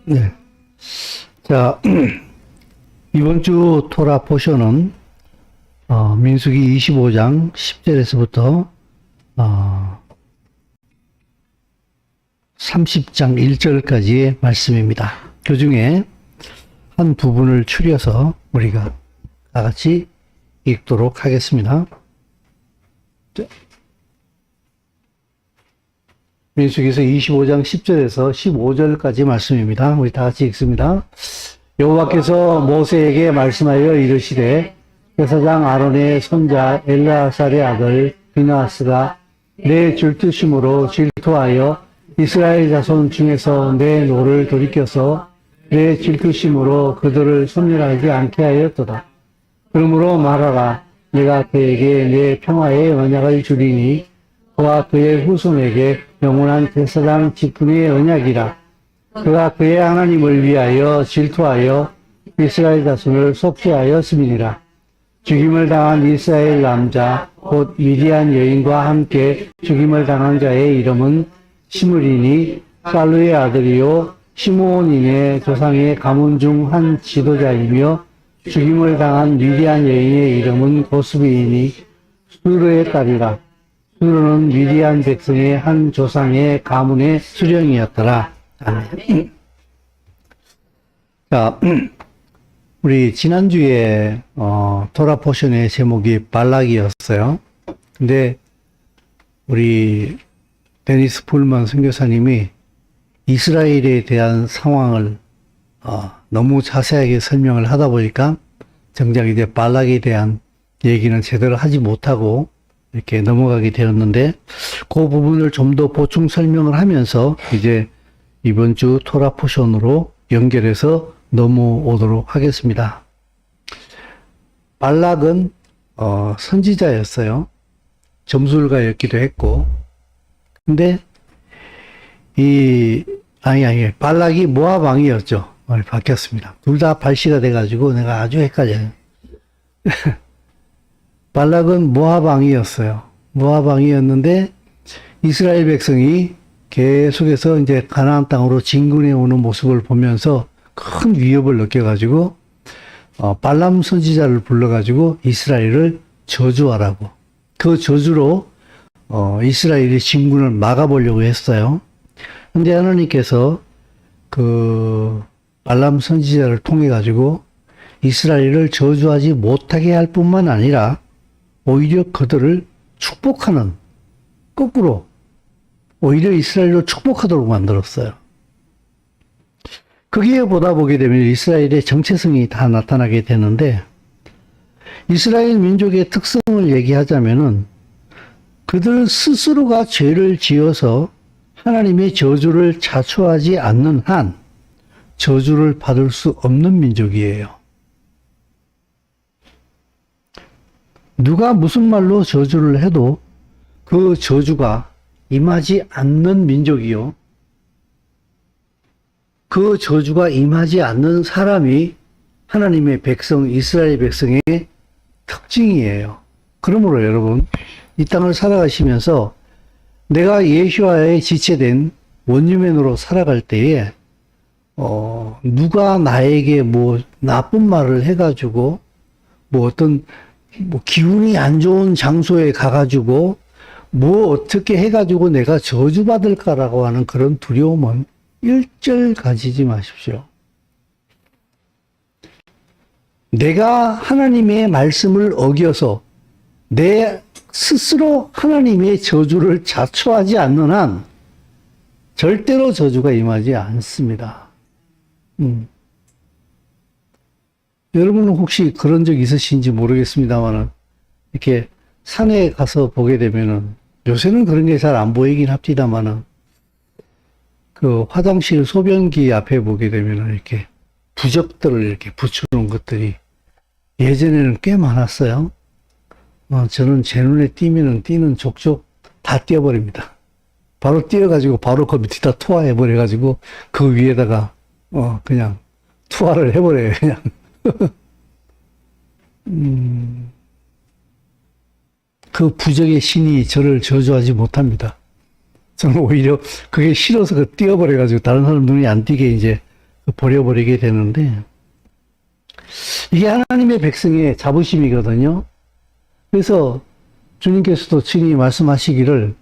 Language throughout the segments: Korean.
네. 자, 이번 주 토라 포션은 민수기 25장 10절에서부터 30장 1절까지의 말씀입니다. 그 중에 한 부분을 추려서 우리가 다 같이 읽도록 하겠습니다. 민수기에서 25장 10절에서 15절까지 말씀입니다. 우리 다 같이 읽습니다. 여호와께서 모세에게 말씀하여 이르시되 제사장 아론의 손자 엘르아살의 아들 비느하스가 내 질투심으로 질투하여 이스라엘 자손 중에서 내 노를 돌이켜서 내 질투심으로 그들을 섬멸하지 않게 하였도다. 그러므로 말하라. 내가 그에게 내 평화의 언약을 주리니 그와 그의 후손에게 영원한 제사장 직분의 언약이라. 그가 그의 하나님을 위하여 질투하여 이스라엘 자손을 속죄하였음이니라. 죽임을 당한 이스라엘 남자 곧 미디안 여인과 함께 죽임을 당한 자의 이름은 시므리니 살루의 아들이요 시므온인의 조상의 가문 중 한 지도자이며 죽임을 당한 미디안 여인의 이름은 고스비이니 수르의 딸이라. 수르는 미디안 백성의 한 조상의 가문의 수령이었더라. 아멘. 자, 우리 지난주에 토라 포션의 제목이 발락이었어요. 근데 우리 데니스 풀만 선교사님이 이스라엘에 대한 상황을 너무 자세하게 설명을 하다 보니까 정작 이제 발락에 대한 얘기는 제대로 하지 못하고 이렇게 넘어가게 되었는데, 그 부분을 좀 더 보충 설명을 하면서 이제 이번 주 토라 포션으로 연결해서 넘어오도록 하겠습니다. 발락은 선지자였어요. 점술가였기도 했고, 근데 발락이 모압 왕이었죠. 바뀌었습니다. 둘 다 발시가 돼가지고 내가 아주 헷갈려요. 발락은 모압 왕이었어요. 모압 왕이었는데 이스라엘 백성이 계속해서 이제 가나안 땅으로 진군해 오는 모습을 보면서 큰 위협을 느껴가지고 발람 선지자를 불러가지고 이스라엘을 저주하라고, 그 저주로 이스라엘이 진군을 막아보려고 했어요. 근데 하나님께서 그 발람 선지자를 통해 가지고 이스라엘을 저주하지 못하게 할 뿐만 아니라 오히려 그들을 축복하는, 거꾸로 오히려 이스라엘을 축복하도록 만들었어요. 거기에 보다 보게 되면 이스라엘의 정체성이 다 나타나게 되는데, 이스라엘 민족의 특성을 얘기하자면은 그들 스스로가 죄를 지어서 하나님의 저주를 자초하지 않는 한 저주를 받을 수 없는 민족이에요. 누가 무슨 말로 저주를 해도 그 저주가 임하지 않는 민족이요, 그 저주가 임하지 않는 사람이 하나님의 백성, 이스라엘 백성의 특징이에요. 그러므로 여러분, 이 땅을 살아가시면서 내가 예수와의 지체된 원유맨으로 살아갈 때에 누가 나에게 뭐 나쁜 말을 해가지고 어떤 기운이 안 좋은 장소에 가가지고 어떻게 해가지고 내가 저주받을까라고 하는 그런 두려움은 일절 가지지 마십시오. 내가 하나님의 말씀을 어겨서 내 스스로 하나님의 저주를 자초하지 않는 한 절대로 저주가 임하지 않습니다. 여러분은 혹시 그런 적 있으신지 모르겠습니다만은, 이렇게 산에 가서 보게 되면은, 요새는 그런 게 잘 안 보이긴 합니다만은, 그 화장실 소변기 앞에 보게 되면은 이렇게 부적들을 이렇게 붙여놓은 것들이 예전에는 꽤 많았어요. 저는 제 눈에 띄는 족족 다 띄어버립니다. 바로 띄어가지고 바로 그 밑에다 투하해버려가지고 그 위에다가 그냥 투하를 해버려요, 그냥. 그 부적의 신이 저를 저주하지 못합니다. 저는 오히려 그게 싫어서 띄어버려가지고 다른 사람 눈이 안 띄게 이제 버려버리게 되는데, 이게 하나님의 백성의 자부심이거든요. 그래서 주님께서도 친히 말씀하시기를,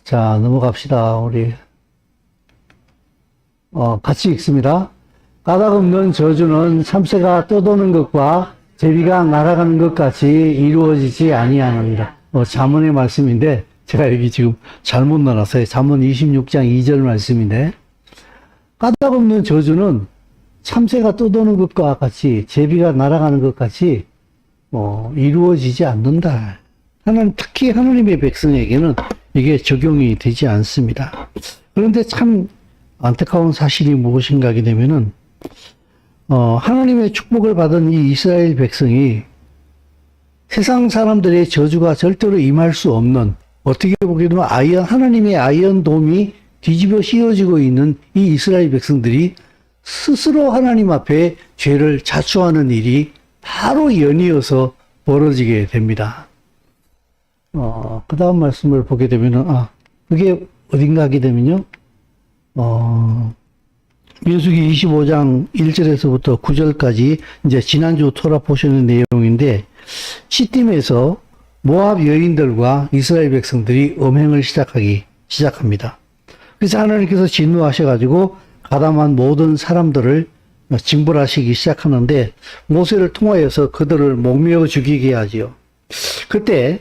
자, 넘어갑시다. 우리 같이 읽습니다. 까닭없는 저주는 참새가 떠도는 것과 제비가 날아가는 것 같이 이루어지지 아니하느니라. 잠언의 말씀인데, 제가 여기 지금 잘못 넣어놨어요. 잠언 26장 2절 말씀인데, 까닭없는 저주는 참새가 떠도는 것과 같이 제비가 날아가는 것 같이 이루어지지 않는다. 특히 하나님의 백성에게는 이게 적용이 되지 않습니다. 그런데 참 안타까운 사실이 무엇인가 하게 되면은 하나님의 축복을 받은 이 이스라엘 백성이 세상 사람들의 저주가 절대로 임할 수 없는, 어떻게 보게 되면 하나님의 아이언돔이 뒤집어 씌워지고 있는 이 이스라엘 백성들이 스스로 하나님 앞에 죄를 자초하는 일이 바로 연이어서 벌어지게 됩니다. 그 다음 말씀을 보게 되면은, 그게 어딘가 하게 되면요, 민수기 25장 1절에서부터 9절까지 이제 지난주 토라 포션의 내용인데, 시딤에서 모압 여인들과 이스라엘 백성들이 음행을 시작합니다. 그래서 하나님께서 진노하셔가지고 가담한 모든 사람들을 징벌하시기 시작하는데, 모세를 통하여서 그들을 목매어 죽이게 하지요. 그때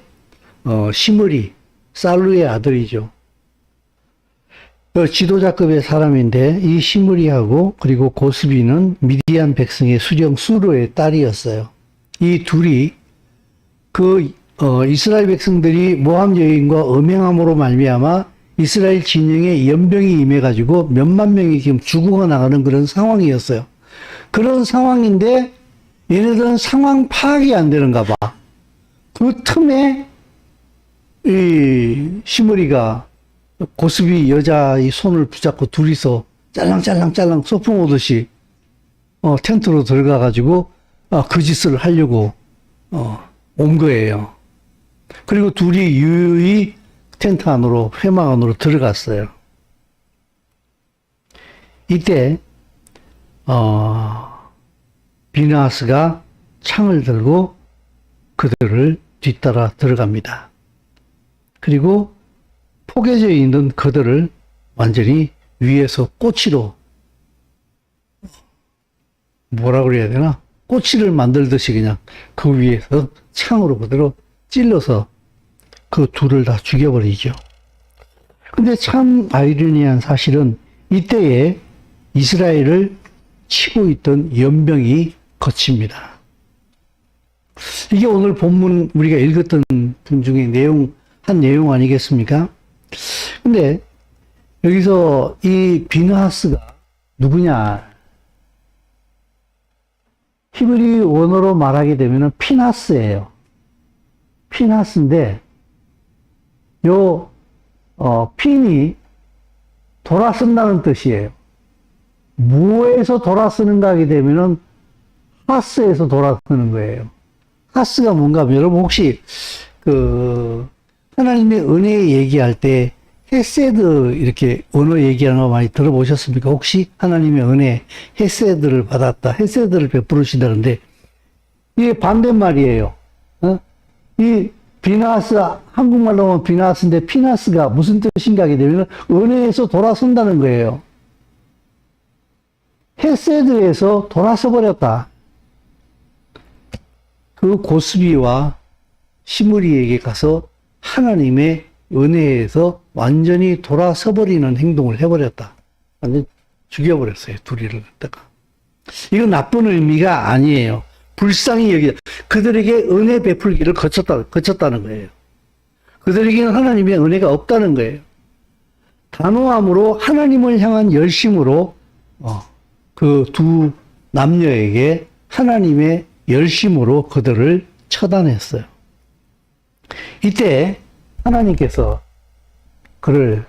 시므리, 살루의 아들이죠. 지도자급의 사람인데, 이 시므리하고 그리고 고스비는 미디안 백성의 수령 수르의 딸이었어요. 이 둘이 이스라엘 백성들이 모압 여인과 음행함으로 말미암아 이스라엘 진영에 연병이 임해가지고 몇만 명이 지금 죽어 나가는 그런 상황이었어요. 그런 상황인데 얘네들은 상황 파악이 안 되는가 봐. 그 틈에 이 시므리가 고스비 여자의 손을 붙잡고 둘이서 짤랑짤랑짤랑 소풍 오듯이 텐트로 들어가가지고 그 짓을 하려고 온 거예요. 그리고 둘이 유유히 텐트 안으로, 회막 안으로 들어갔어요. 이때 비느하스가 창을 들고 그들을 뒤따라 들어갑니다. 그리고 포개져 있는 그들을 완전히 위에서 꼬치로, 뭐라 그래야 되나? 꼬치를 만들듯이 그냥 그 위에서 창으로 그대로 찔러서 그 둘을 다 죽여버리죠. 근데 참 아이러니한 사실은 이때에 이스라엘을 치고 있던 연병이 거칩니다. 이게 오늘 본문 우리가 읽었던 분 중에 한 내용 아니겠습니까? 근데 여기서 이 비느하스가 누구냐? 히브리 원어로 말하게 되면 피나스예요. 피나스인데 핀이 돌아선다는 뜻이에요. 무에서 돌아서는가 하게 되면은 하스에서 돌아서는 거예요. 하스가 뭔가 하면 여러분 혹시 하나님의 은혜 얘기할 때 헤세드 이렇게 언어 얘기하는 거 많이 들어보셨습니까? 혹시 하나님의 은혜, 헤세드를 받았다, 헤세드를 베푸시다는데 이게 반대말이에요. 이 비나스, 한국말로 하면 비나스인데 피나스가 무슨 뜻인가 하게 되면 은혜에서 돌아선다는 거예요. 헤세드에서 돌아서 버렸다. 그 고스비와 시므리에게 가서 하나님의 은혜에서 완전히 돌아서 버리는 행동을 해버렸다. 완전 죽여버렸어요. 둘이를 갖다가. 이건 나쁜 의미가 아니에요. 불쌍히 그들에게 은혜 베풀기를 거쳤다는 거예요. 그들에게는 하나님의 은혜가 없다는 거예요. 단호함으로 하나님을 향한 열심으로 그 두 남녀에게 하나님의 열심으로 그들을 처단했어요. 이때 하나님께서 그를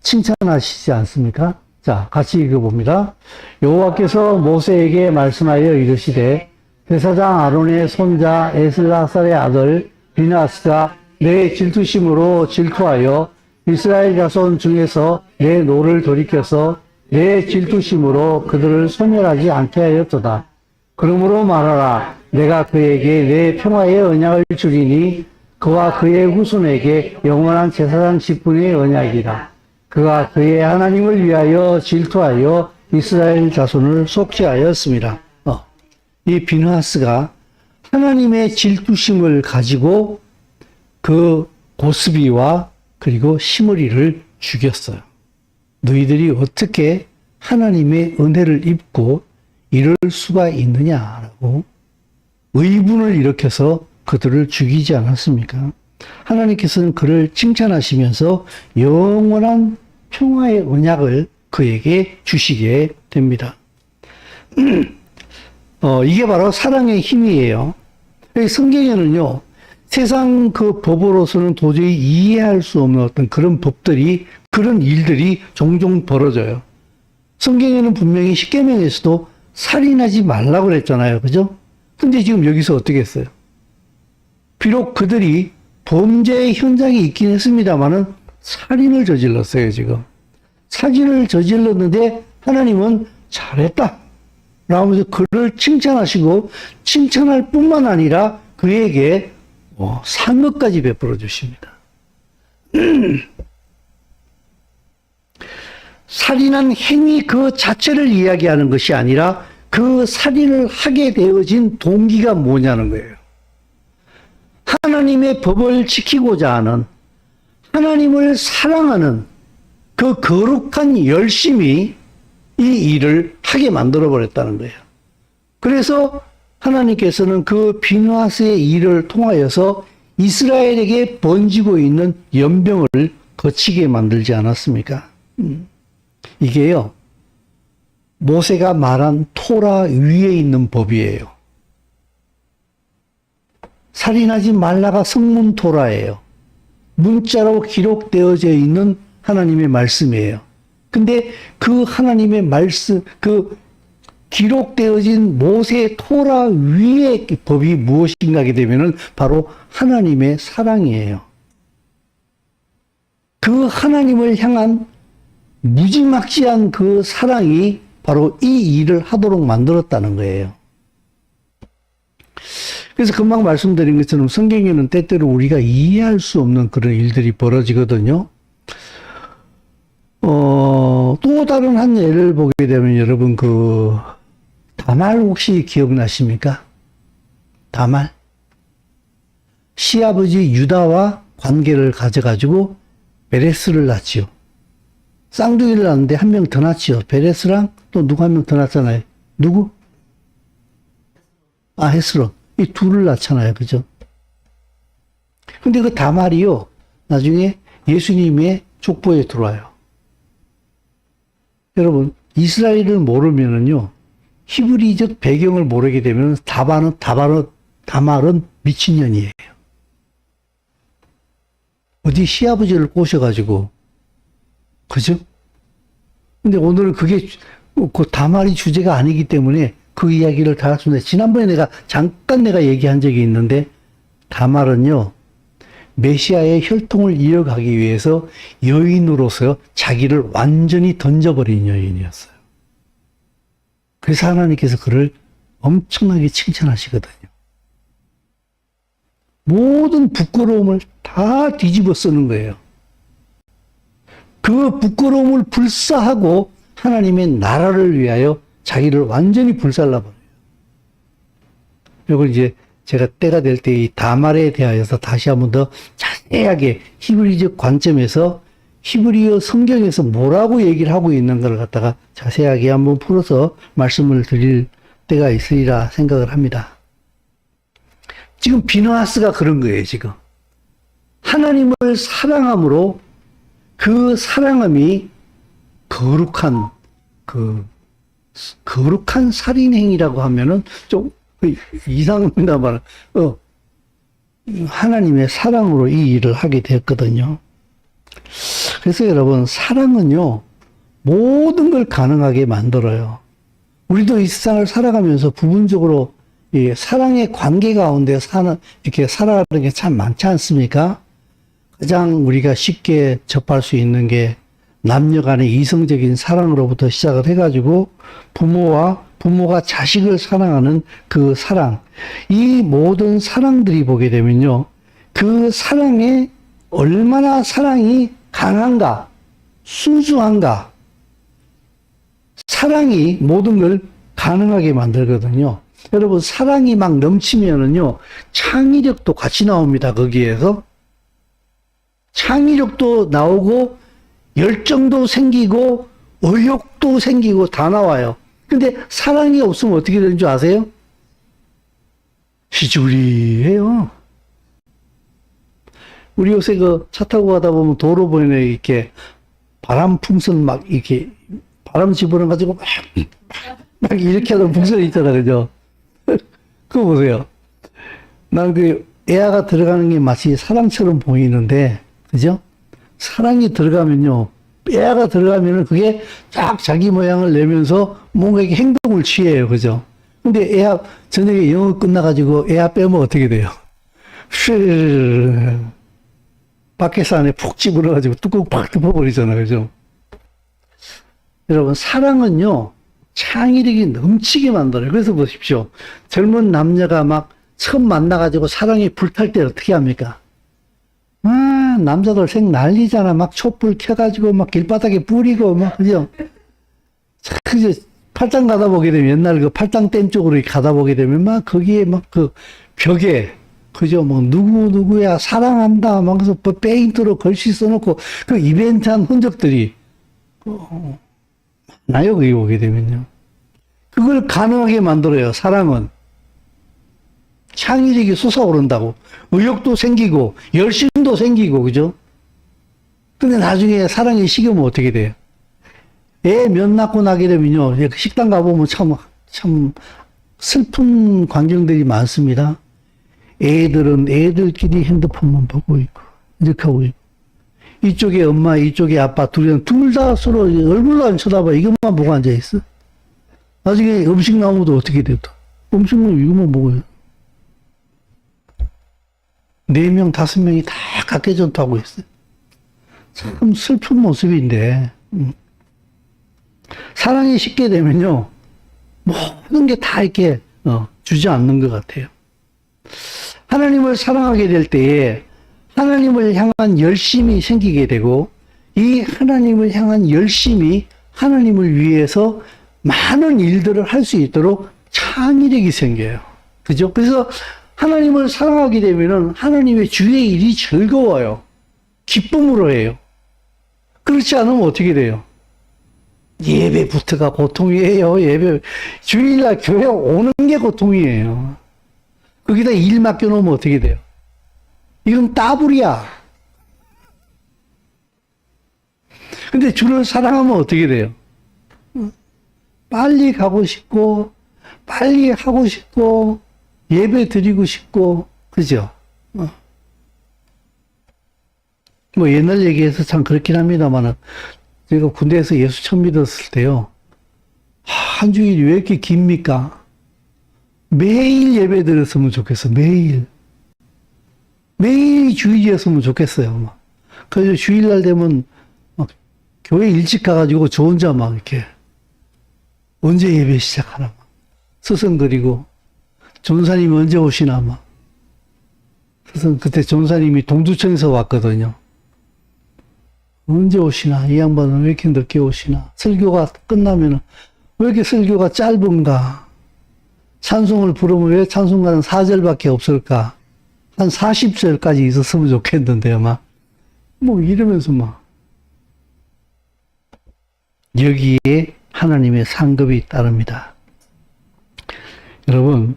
칭찬하시지 않습니까? 자, 같이 읽어봅니다. 여호와께서 모세에게 말씀하여 이르시되 대사장 아론의 손자 에스라살의 아들 비느하스가 내 질투심으로 질투하여 이스라엘 자손 중에서 내 노를 돌이켜서 내 질투심으로 그들을 소멸하지 않게 하였도다. 그러므로 말하라. 내가 그에게 내 평화의 언약을 주리니 그와 그의 후손에게 영원한 제사장 10분의 언약이라. 그가 그의 하나님을 위하여 질투하여 이스라엘 자손을 속죄하였습니다. 이 비느하스가 하나님의 질투심을 가지고 그 고스비와 그리고 시므리를 죽였어요. 너희들이 어떻게 하나님의 은혜를 입고 이럴 수가 있느냐라고 의문을 일으켜서 그들을 죽이지 않았습니까? 하나님께서는 그를 칭찬하시면서 영원한 평화의 언약을 그에게 주시게 됩니다. 이게 바로 사랑의 힘이에요. 성경에는요, 세상 그 법으로서는 도저히 이해할 수 없는 어떤 그런 법들이, 그런 일들이 종종 벌어져요. 성경에는 분명히 십계명에서도 살인하지 말라고 그랬잖아요. 그죠? 근데 지금 여기서 어떻게 했어요? 비록 그들이 범죄의 현장에 있긴 했습니다만은 살인을 저질렀어요, 지금. 살인을 저질렀는데 하나님은 잘했다. 라면서 그를 칭찬하시고 칭찬할 뿐만 아니라 그에게 상급까지 베풀어 주십니다. 살인한 행위 그 자체를 이야기하는 것이 아니라 그 살인을 하게 되어진 동기가 뭐냐는 거예요. 하나님의 법을 지키고자 하는, 하나님을 사랑하는 그 거룩한 열심이 이 일을 하게 만들어 버렸다는 거예요. 그래서 하나님께서는 그 비느하스의 일을 통하여서 이스라엘에게 번지고 있는 연병을 거치게 만들지 않았습니까? 이게요, 모세가 말한 토라 위에 있는 법이에요. 살인하지 말라가 성문 토라예요. 문자로 기록되어져 있는 하나님의 말씀이에요. 근데 그 하나님의 말씀, 그 기록되어진 모세 토라 위의 법이 무엇인가 하게 되면은 바로 하나님의 사랑이에요. 그 하나님을 향한 무지막지한 그 사랑이 바로 이 일을 하도록 만들었다는 거예요. 그래서 금방 말씀드린 것처럼 성경에는 때때로 우리가 이해할 수 없는 그런 일들이 벌어지거든요. 또 다른 한 예를 보게 되면 여러분 다말 혹시 기억나십니까? 다말. 시아버지 유다와 관계를 가져가지고 베레스를 낳지요. 쌍둥이를 낳는데 한 명 더 낳지요. 베레스랑 또 누구 한 명 더 낳잖아요. 누구? 헤스론. 이 둘을 낳잖아요. 그죠? 근데 그 다말이요, 나중에 예수님의 족보에 들어와요. 여러분, 이스라엘을 모르면은요, 히브리적 배경을 모르게 되면 다말은 미친년이에요. 어디 시아버지를 꼬셔가지고, 그죠? 근데 오늘은 그게 그 다말이 주제가 아니기 때문에 그 이야기를 다 했습니다. 지난번에 잠깐 얘기한 적이 있는데, 다말은요, 메시아의 혈통을 이어가기 위해서 여인으로서 자기를 완전히 던져버린 여인이었어요. 그래서 하나님께서 그를 엄청나게 칭찬하시거든요. 모든 부끄러움을 다 뒤집어 쓰는 거예요. 그 부끄러움을 불사하고 하나님의 나라를 위하여 자기를 완전히 불살라버려요. 이걸 이제 제가 때가 될 때 이 다말에 대하여서 다시 한번 더 자세하게 히브리적 관점에서 히브리어 성경에서 뭐라고 얘기를 하고 있는가를 갖다가 자세하게 한번 풀어서 말씀을 드릴 때가 있으리라 생각을 합니다. 지금 비느하스가 그런 거예요, 지금. 하나님을 사랑함으로 그 사랑함이 거룩한 살인행위라고 하면은 좀 이상합니다만, 하나님의 사랑으로 이 일을 하게 되었거든요. 그래서 여러분, 사랑은요, 모든 걸 가능하게 만들어요. 우리도 이 세상을 살아가면서 부분적으로 이 사랑의 관계 가운데 이렇게 살아가는 게 참 많지 않습니까? 가장 우리가 쉽게 접할 수 있는 게 남녀 간의 이성적인 사랑으로부터 시작을 해가지고 부모가 자식을 사랑하는 그 사랑, 이 모든 사랑들이 보게 되면요, 그 사랑에 얼마나 사랑이 강한가, 순수한가, 사랑이 모든 걸 가능하게 만들거든요. 여러분, 사랑이 막 넘치면은요, 창의력도 같이 나옵니다. 거기에서 창의력도 나오고 열정도 생기고 의욕도 생기고 다 나와요. 근데 사랑이 없으면 어떻게 되는 줄 아세요? 희주리해요. 우리 요새 그 차 타고 가다 보면 도로 보이네, 이렇게 바람 풍선 막 이렇게 바람 집어넣어 가지고 막 이렇게 하는 풍선이 있잖아, 그죠? 그거 보세요. 난 그 애아가 들어가는 게 마치 사랑처럼 보이는데, 그죠? 사랑이 들어가면요, 애아가 들어가면은 그게 쫙 자기 모양을 내면서 뭔가 이렇게 행동을 취해요, 그죠? 근데 애아 저녁에 영어 끝나가지고 애아 빼면 어떻게 돼요? 밖에서 안에 푹 집어넣어가지고 뚜껑 팍 덮어버리잖아요, 그죠? 여러분, 사랑은요, 창의력이 넘치게 만들어요. 그래서 보십시오. 젊은 남녀가 막 처음 만나가지고 사랑이 불탈 때 어떻게 합니까? 아, 남자들 생 난리잖아. 막 촛불 켜가지고 막 길바닥에 뿌리고 막, 그죠? 그죠? 팔당 가다 보게 되면, 옛날 그 팔당댐 쪽으로 가다 보게 되면 막 거기에 막 그 벽에, 그죠? 뭐, 누구야, 사랑한다. 막 그래서 페인트로 글씨 써놓고 그 이벤트 한 흔적들이, 나요, 거기 보게 되면요. 그걸 가능하게 만들어요, 사랑은. 창의력이 솟아오른다고. 의욕도 생기고, 열심도 생기고, 그죠? 근데 나중에 사랑이 식으면 어떻게 돼요? 애 몇 낳고 나게 되면요, 식당 가보면 참 슬픈 광경들이 많습니다. 애들은 애들끼리 핸드폰만 보고 있고, 이렇게 하고 있고. 이쪽에 엄마, 이쪽에 아빠, 둘 다 서로 얼굴도 안 쳐다봐. 이것만 보고 앉아있어. 나중에 음식 나오면 어떻게 돼, 또? 음식은 이것만 보고요. 4명, 5명이 다 각개전투하고 있어요. 참 슬픈 모습인데, 사랑이 식게 되면요, 모든 게 다 이렇게, 주저앉는 것 같아요. 하나님을 사랑하게 될 때에 하나님을 향한 열심이 생기게 되고, 이 하나님을 향한 열심이 하나님을 위해서 많은 일들을 할 수 있도록 창의력이 생겨요. 그죠? 그래서 하나님을 사랑하게 되면은 하나님의 주의 일이 즐거워요. 기쁨으로 해요. 그렇지 않으면 어떻게 돼요? 예배부터가 고통이에요. 주일날 교회 오는 게 고통이에요. 거기다 일 맡겨놓으면 어떻게 돼요? 이건 따블이야. 근데 주를 사랑하면 어떻게 돼요? 빨리 가고 싶고, 빨리 하고 싶고, 예배 드리고 싶고, 그죠? 뭐 옛날 얘기해서 참 그렇긴 합니다만은, 제가 군대에서 예수 처음 믿었을 때요, 한 주일이 왜 이렇게 깁니까? 매일 예배 드렸으면 좋겠어, 매일. 매일 주일이었으면 좋겠어요. 그래서 주일날 되면 막 교회 일찍 가가지고 저 혼자 막 이렇게 언제 예배 시작하나 막 서성거리고 전사님이 언제 오시나 막. 그때 전사님이 동두천에서 왔거든요. 언제 오시나, 이 양반은 왜 이렇게 늦게 오시나, 설교가 끝나면 왜 이렇게 설교가 짧은가, 찬송을 부르면 왜 찬송가는 4절밖에 없을까, 한 40절까지 있었으면 좋겠는데요, 막. 뭐 이러면서 막. 여기에 하나님의 상급이 따릅니다. 여러분,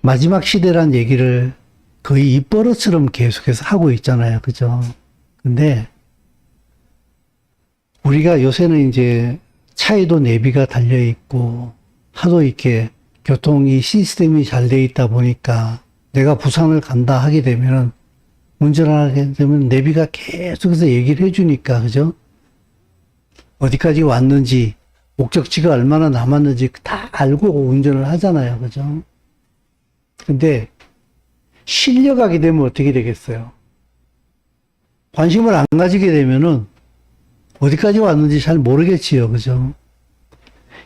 마지막 시대란 얘기를 거의 입버릇처럼 계속해서 하고 있잖아요. 그죠? 근데 우리가 요새는 이제 차에도 내비가 달려 있고 하도 이렇게 교통이 시스템이 잘 돼 있다 보니까 내가 부산을 간다 하게 되면은 운전하게 되면 내비가 계속해서 얘기를 해주니까, 그죠? 어디까지 왔는지, 목적지가 얼마나 남았는지 다 알고 운전을 하잖아요. 그죠? 근데 실려가게 되면 어떻게 되겠어요? 관심을 안 가지게 되면은 어디까지 왔는지 잘 모르겠지요. 그죠?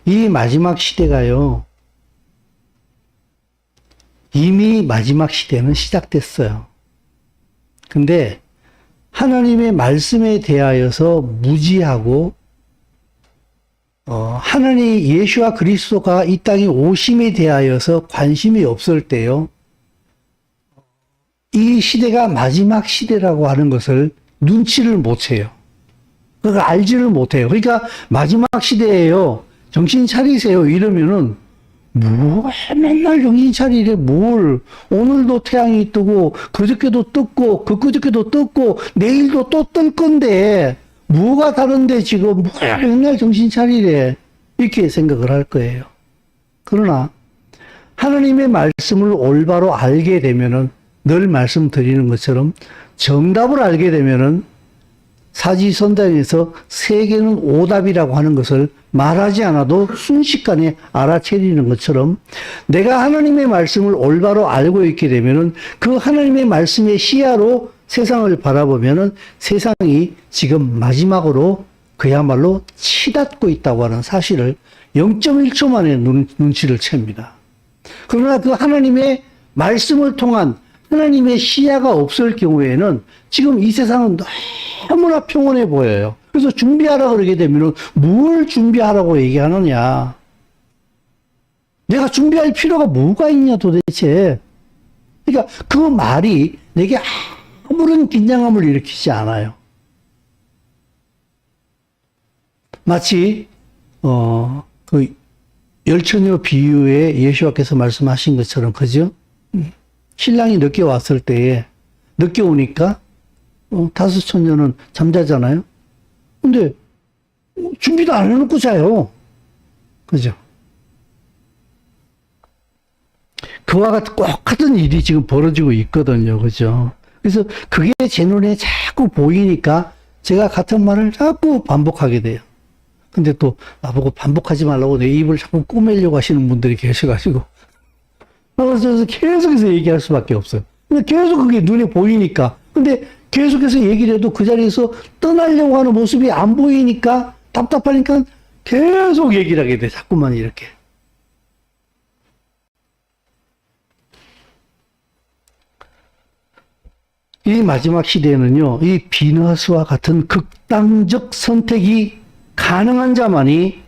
이 마지막 시대가요. 이미 마지막 시대는 시작됐어요. 근데 하나님의 말씀에 대하여서 무지하고 하나님 예수와 그리스도가 이 땅에 오심에 대하여서 관심이 없을 때요. 이 시대가 마지막 시대라고 하는 것을 눈치를 못 채요. 그걸 알지를 못해요. 그러니까 마지막 시대에요. 정신 차리세요. 이러면은 맨날 정신 차리래. 뭘 오늘도 태양이 뜨고 그저께도 떴고 그저께도 떴고 내일도 또 뜰 건데 뭐가 다른데 지금 맨날 정신 차리래. 이렇게 생각을 할 거예요. 그러나 하나님의 말씀을 올바로 알게 되면은 늘 말씀드리는 것처럼 정답을 알게 되면은 사지선다에서 세계는 오답이라고 하는 것을 말하지 않아도 순식간에 알아채리는 것처럼 내가 하나님의 말씀을 올바로 알고 있게 되면은 그 하나님의 말씀의 시야로 세상을 바라보면은 세상이 지금 마지막으로 그야말로 치닫고 있다고 하는 사실을 0.1초 만에 눈치를 챕니다. 그러나 그 하나님의 말씀을 통한 하나님의 시야가 없을 경우에는 지금 이 세상은 너무나 평온해 보여요. 그래서 준비하라 그러게 되면 뭘 준비하라고 얘기하느냐. 내가 준비할 필요가 뭐가 있냐 도대체. 그러니까 그 말이 내게 아무런 긴장감을 일으키지 않아요. 마치 그 열처녀 비유에 예수와께서 말씀하신 것처럼 그죠? 신랑이 늦게 왔을 때에 늦게 오니까 다섯 처녀는 잠자잖아요. 근데 준비도 안 해놓고 자요. 그죠? 그와 똑같은 일이 지금 벌어지고 있거든요. 그죠? 그래서 그게 제 눈에 자꾸 보이니까 제가 같은 말을 자꾸 반복하게 돼요. 근데 또 나보고 반복하지 말라고 내 입을 자꾸 꼬매려고 하시는 분들이 계셔가지고 그래서 계속해서 얘기할 수밖에 없어요. 근데 계속 그게 눈에 보이니까. 근데 계속해서 얘기를 해도 그 자리에서 떠나려고 하는 모습이 안 보이니까 답답하니까 계속 얘기를 하게 돼. 자꾸만 이렇게. 이 마지막 시대에는요, 이 비너스와 같은 극단적 선택이 가능한 자만이,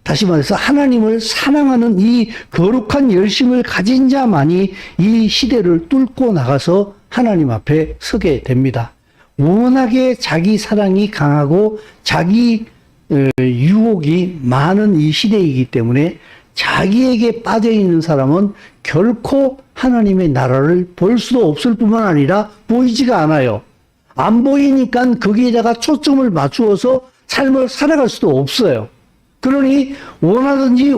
다시 말해서 하나님을 사랑하는 이 거룩한 열심을 가진 자만이 이 시대를 뚫고 나가서 하나님 앞에 서게 됩니다. 워낙에 자기 사랑이 강하고 자기 유혹이 많은 이 시대이기 때문에 자기에게 빠져있는 사람은 결코 하나님의 나라를 볼 수도 없을 뿐만 아니라 보이지가 않아요. 안 보이니까 거기에다가 초점을 맞추어서 삶을 살아갈 수도 없어요. 그러니 원하든지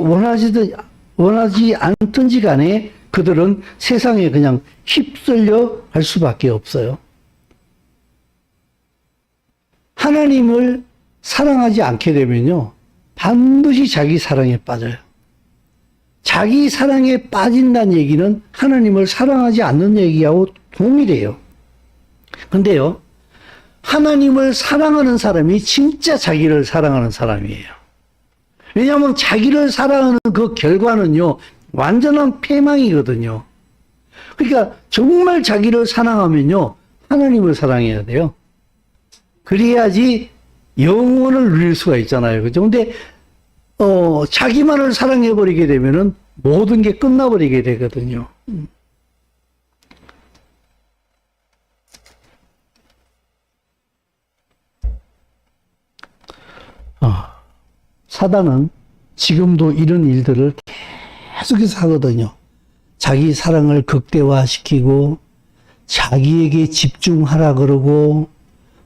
원하지 않든지 간에 그들은 세상에 그냥 휩쓸려 갈 수밖에 없어요. 하나님을 사랑하지 않게 되면요, 반드시 자기 사랑에 빠져요. 자기 사랑에 빠진다는 얘기는 하나님을 사랑하지 않는 얘기하고 동일해요. 근데요, 하나님을 사랑하는 사람이 진짜 자기를 사랑하는 사람이에요. 왜냐하면 자기를 사랑하는 그 결과는요, 완전한 패망이거든요. 그러니까 정말 자기를 사랑하면요, 하나님을 사랑해야 돼요. 그래야지 영원을 누릴 수가 있잖아요. 그죠? 근데, 자기만을 사랑해버리게 되면은 모든 게 끝나버리게 되거든요. 사단은 지금도 이런 일들을 계속해서 하거든요. 자기 사랑을 극대화시키고 자기에게 집중하라 그러고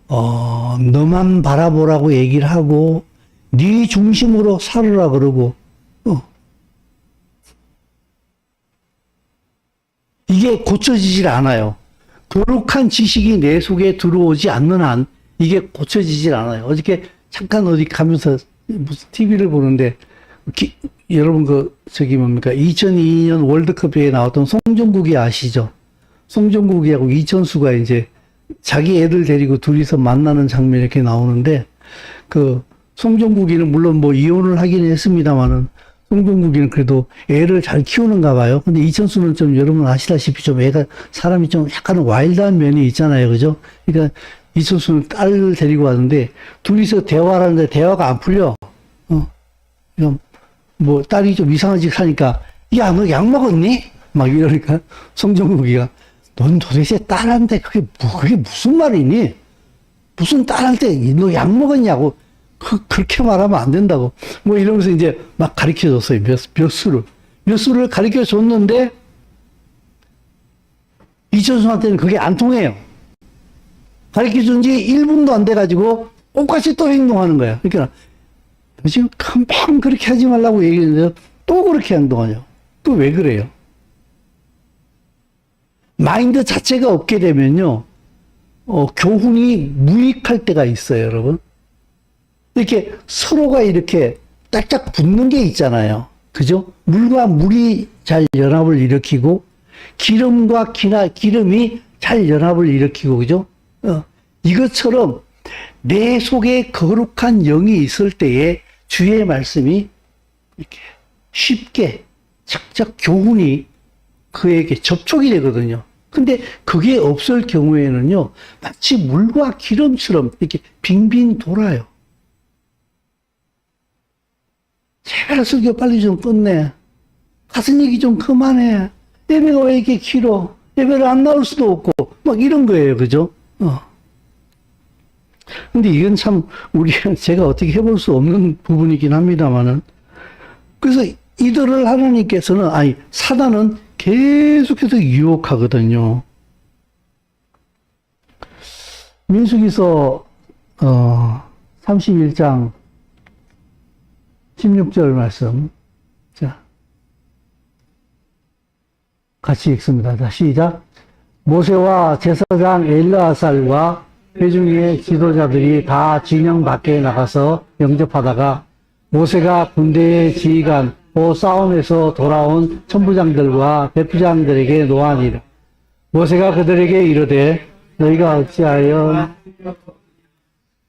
너만 바라보라고 얘기를 하고 네 중심으로 살으라 그러고 이게 고쳐지질 않아요. 거룩한 지식이 내 속에 들어오지 않는 한 이게 고쳐지질 않아요. 어저께 잠깐 어디 가면서 무슨 TV를 보는데 여러분 뭡니까 2002년 월드컵에 나왔던 송정국이 아시죠? 송정국이하고 이천수가 이제 자기 애들 데리고 둘이서 만나는 장면이 이렇게 나오는데 송정국이는 물론 뭐 이혼을 하긴 했습니다만은, 송정국이는 그래도 애를 잘 키우는가 봐요. 근데 이천수는 좀 여러분 아시다시피 좀 애가, 사람이 좀 약간 와일드한 면이 있잖아요. 그죠? 그러니까 이천수는 딸을 데리고 왔는데, 둘이서 대화를 하는데 대화가 안 풀려. 뭐 딸이 좀 이상한 짓 하니까, 야, 너 약 먹었니? 막 이러니까 송정국이가, 넌 도대체 딸한테 그게 무슨 말이니? 무슨 딸한테 너 약 먹었냐고. 그렇게 말하면 안 된다고. 뭐 이러면서 이제 막 가르쳐 줬어요. 몇 수를 가르쳐 줬는데, 이천수한테는 그게 안 통해요. 가르쳐 준 지 1분도 안 돼가지고 똑같이 또 행동하는 거야. 그러니까, 지금 금방 그렇게 하지 말라고 얘기했는데, 또 그렇게 행동하냐. 또 왜 그래요? 마인드 자체가 없게 되면요, 교훈이 무익할 때가 있어요, 여러분. 이렇게 서로가 이렇게 딱딱 붙는 게 있잖아요. 그죠? 물과 물이 잘 연합을 일으키고, 기름과 기름이 잘 연합을 일으키고, 그죠? 이것처럼 내 속에 거룩한 영이 있을 때에 주의 말씀이 이렇게 쉽게 착착 교훈이 그에게 접촉이 되거든요. 근데 그게 없을 경우에는요, 마치 물과 기름처럼 이렇게 빙빙 돌아요. 제발 설교 빨리 좀 끝내. 가슴 얘기 좀 그만해. 예배가 왜 이렇게 길어? 예배를 안 나올 수도 없고, 막 이런 거예요. 그죠? 근데 이건 참, 제가 어떻게 해볼 수 없는 부분이긴 합니다만은. 그래서 이들을 하나님께서는, 사단은 계속해서 유혹하거든요. 민수기서, 31장 16절 말씀. 자, 같이 읽습니다. 자, 시작. 모세와 제사장 엘르아살과 회중의 지도자들이 다 진영 밖에 나가서 영접하다가 모세가 군대의 지휘관 싸움에서 돌아온 천부장들과 백부장들에게 노하니라. 모세가 그들에게 이르되 너희가 어찌하여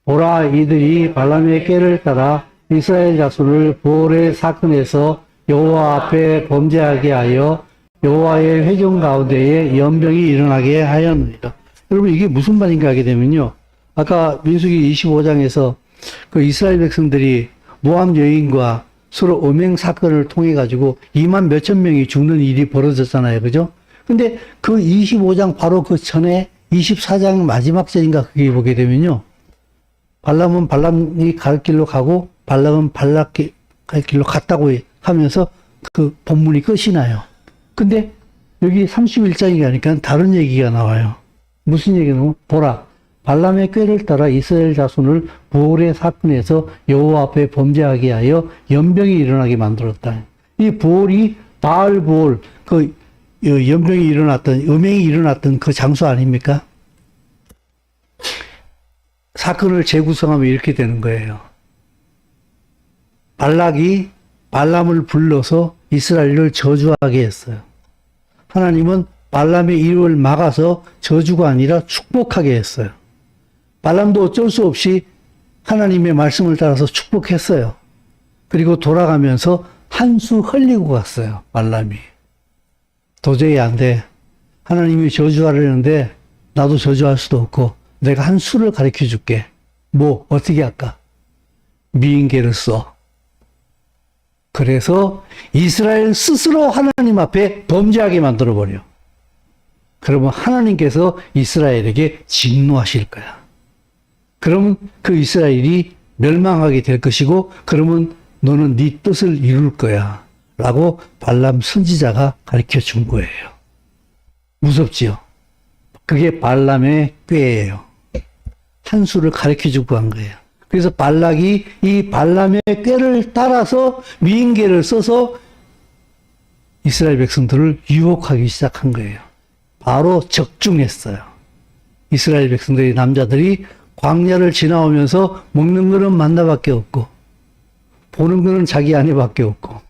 보라 이들이 발람의 꾀를 따라 이스라엘 자손을 부올의 사건에서 여호와 앞에 범죄하게 하여 여호와의 회중 가운데에 연병이 일어나게 하였느니라. 여러분 이게 무슨 말인가 하게 되면요, 아까 민수기 25장에서 그 이스라엘 백성들이 모압 여인과 서로 음행 사건을 통해 가지고 2만 몇천 명이 죽는 일이 벌어졌잖아요. 그죠? 근데 그 25장 바로 그 전에 24장 마지막 절인가 그게 보게 되면요, 발람은 발람이 갈 길로 가고 발람은 발락이 갈 길로 갔다고 하면서 그 본문이 끝이 나요. 근데 여기 31장이 가니까 다른 얘기가 나와요. 무슨 얘기냐면, 보라, 발람의 꾀를 따라 이스라엘 자손을 부올의 사건에서 여호와 앞에 범죄하게 하여 연병이 일어나게 만들었다. 이 부올이 바알 부올, 그 연병이 일어났던, 음행이 일어났던 그 장소 아닙니까? 사건을 재구성하면 이렇게 되는 거예요. 발락이 발람을 불러서 이스라엘을 저주하게 했어요. 하나님은 발람의 이름을 막아서 저주가 아니라 축복하게 했어요. 발람도 어쩔 수 없이 하나님의 말씀을 따라서 축복했어요. 그리고 돌아가면서 한 수 흘리고 갔어요. 발람이. 도저히 안 돼. 하나님이 저주하려는데 나도 저주할 수도 없고 내가 한 수를 가르쳐 줄게. 뭐 어떻게 할까? 미인계를 써. 그래서 이스라엘 스스로 하나님 앞에 범죄하게 만들어버려. 그러면 하나님께서 이스라엘에게 진노하실 거야. 그러면 그 이스라엘이 멸망하게 될 것이고, 그러면 너는 네 뜻을 이룰 거야. 라고 발람 선지자가 가르쳐 준 거예요. 무섭지요? 그게 발람의 꾀예요. 한 수를 가르쳐 주고 한 거예요. 그래서 발락이 이 발람의 꾀를 따라서 미인계를 써서 이스라엘 백성들을 유혹하기 시작한 거예요. 바로 적중했어요. 이스라엘 백성들이, 남자들이 광야를 지나오면서 먹는 거는 만나밖에 없고 보는 거는 자기 아내밖에 없고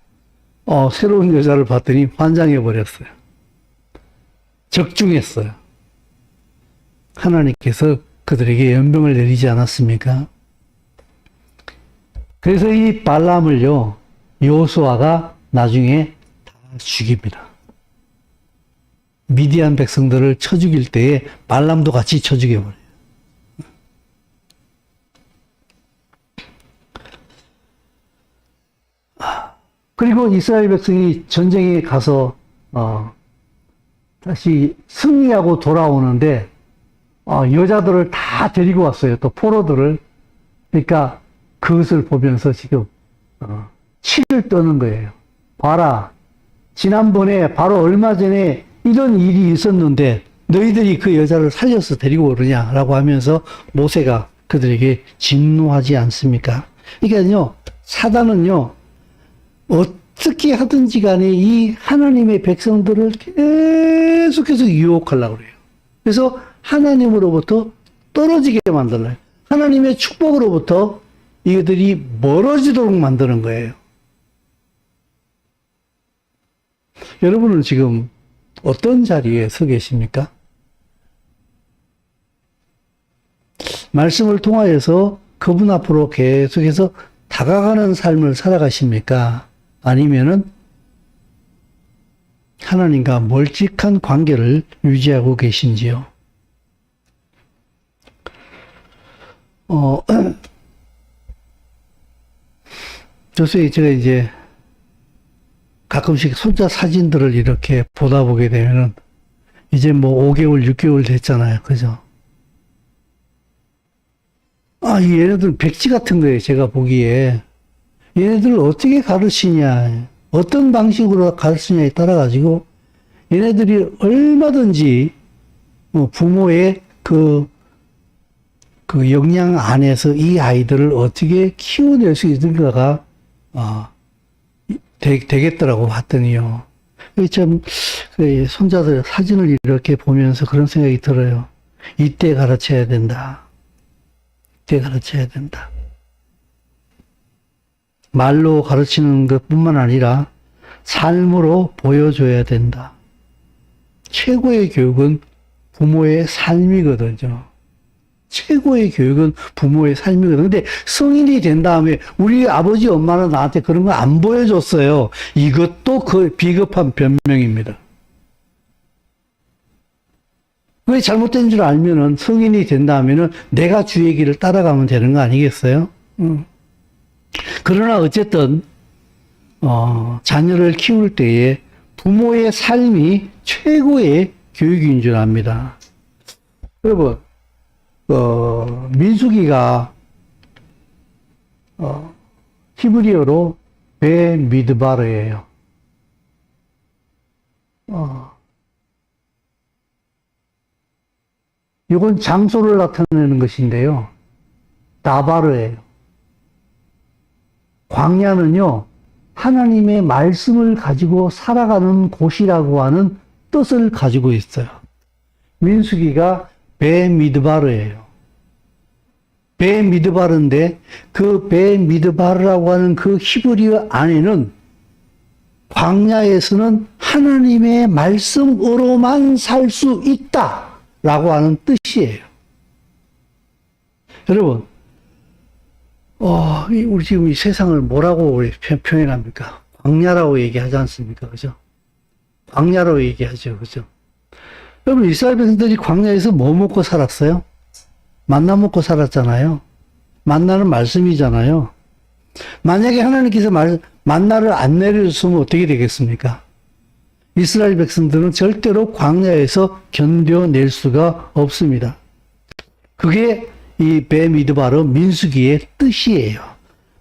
새로운 여자를 봤더니 환장해 버렸어요. 적중했어요. 하나님께서 그들에게 연병을 내리지 않았습니까? 그래서 이 발람을요, 여호수아가 나중에 다 죽입니다. 미디안 백성들을 쳐 죽일 때에 발람도 같이 쳐 죽여버려요. 그리고 이스라엘 백성이 전쟁에 가서 다시 승리하고 돌아오는데 여자들을 다 데리고 왔어요. 또 포로들을. 그러니까 그것을 보면서 지금 치를 떠는 거예요. 봐라. 지난번에 바로 얼마 전에 이런 일이 있었는데 너희들이 그 여자를 살려서 데리고 오느냐라고 하면서 모세가 그들에게 진노하지 않습니까? 그러니까요, 사단은요, 어떻게 하든지 간에 이 하나님의 백성들을 계속해서 유혹하려고 그래요. 그래서 하나님으로부터 떨어지게 만들어요. 하나님의 축복으로부터 이들이 멀어지도록 만드는 거예요. 여러분은 지금 어떤 자리에 서 계십니까? 말씀을 통하여서 그분 앞으로 계속해서 다가가는 삶을 살아가십니까? 아니면은 하나님과 멀찍한 관계를 유지하고 계신지요? 저수에 제가 이제 가끔씩 손자 사진들을 이렇게 보다 보게 되면은 이제 뭐 5개월, 6개월 됐잖아요. 그죠? 얘네들 백지 같은 거예요. 제가 보기에. 얘네들을 어떻게 가르치냐, 어떤 방식으로 가르치냐에 따라 가지고 얘네들이 얼마든지 부모의 그 역량 안에서 이 아이들을 어떻게 키워낼 수 있을까가 되겠더라고 봤더니요. 참 손자들 사진을 이렇게 보면서 그런 생각이 들어요. 이때 가르쳐야 된다. 이때 가르쳐야 된다. 말로 가르치는 것뿐만 아니라 삶으로 보여줘야 된다. 최고의 교육은 부모의 삶이거든요. 최고의 교육은 부모의 삶이거든요. 근데 성인이 된 다음에 우리 아버지 엄마는 나한테 그런 거 안 보여줬어요. 이것도 그 비겁한 변명입니다. 왜 잘못된 줄 알면은 성인이 된 다음에는 내가 주의 길을 따라가면 되는 거 아니겠어요? 그러나 어쨌든 자녀를 키울 때에 부모의 삶이 최고의 교육인 줄 압니다. 여러분, 민수기가 히브리어로 베미드바르예요. 이건 장소를 나타내는 것인데요. 다바르예요. 광야는요, 하나님의 말씀을 가지고 살아가는 곳이라고 하는 뜻을 가지고 있어요. 민수기가 베미드바르예요. 베미드바르인데 그 베미드바르라고 하는 그 히브리어 안에는 광야에서는 하나님의 말씀으로만 살 수 있다라고 하는 뜻이에요. 여러분, 우리 지금 이 세상을 뭐라고 우리 표현합니까? 광야라고 얘기하지 않습니까? 그죠? 광야라고 얘기하죠. 그죠? 여러분, 이스라엘 백성들이 광야에서 뭐 먹고 살았어요? 만나 먹고 살았잖아요. 만나는 말씀이잖아요. 만약에 하나님께서 만나를 안 내려줬으면 어떻게 되겠습니까? 이스라엘 백성들은 절대로 광야에서 견뎌낼 수가 없습니다. 그게 이 베미드바르 민수기의 뜻이에요.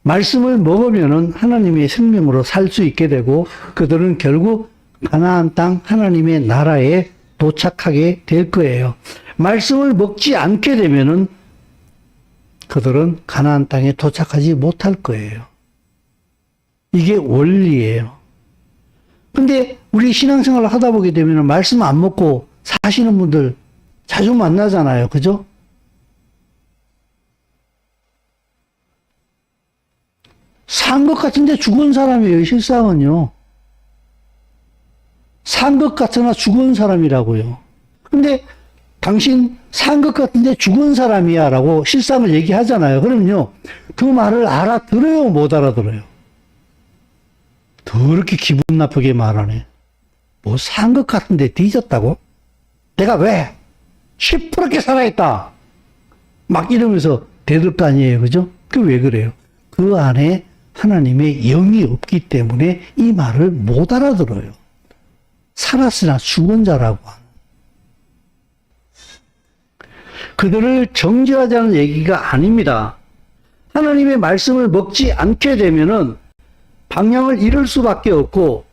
말씀을 먹으면은 하나님의 생명으로 살 수 있게 되고 그들은 결국 가나안 땅 하나님의 나라에 도착하게 될 거예요. 말씀을 먹지 않게 되면은 그들은 가나안 땅에 도착하지 못할 거예요. 이게 원리예요. 근데 우리 신앙생활을 하다 보게 되면 말씀 안 먹고 사시는 분들 자주 만나잖아요. 그죠? 산 것 같은데 죽은 사람이에요. 실상은요. 산 것 같으나 죽은 사람이라고요. 근데 당신 산 것 같은데 죽은 사람이야 라고 실상을 얘기하잖아요. 그럼요. 그 말을 알아들어요, 못 알아들어요? 더럽게 기분 나쁘게 말하네. 뭐 산 것 같은데 뒤졌다고? 내가 왜? 시퍼렇게 살아있다. 막 이러면서 대들 거 아니에요, 그죠? 그 왜 그래요? 그 안에 하나님의 영이 없기 때문에 이 말을 못 알아들어요. 살았으나 죽은 자라고 하는. 그들을 정죄하자는 얘기가 아닙니다. 하나님의 말씀을 먹지 않게 되면은 방향을 잃을 수밖에 없고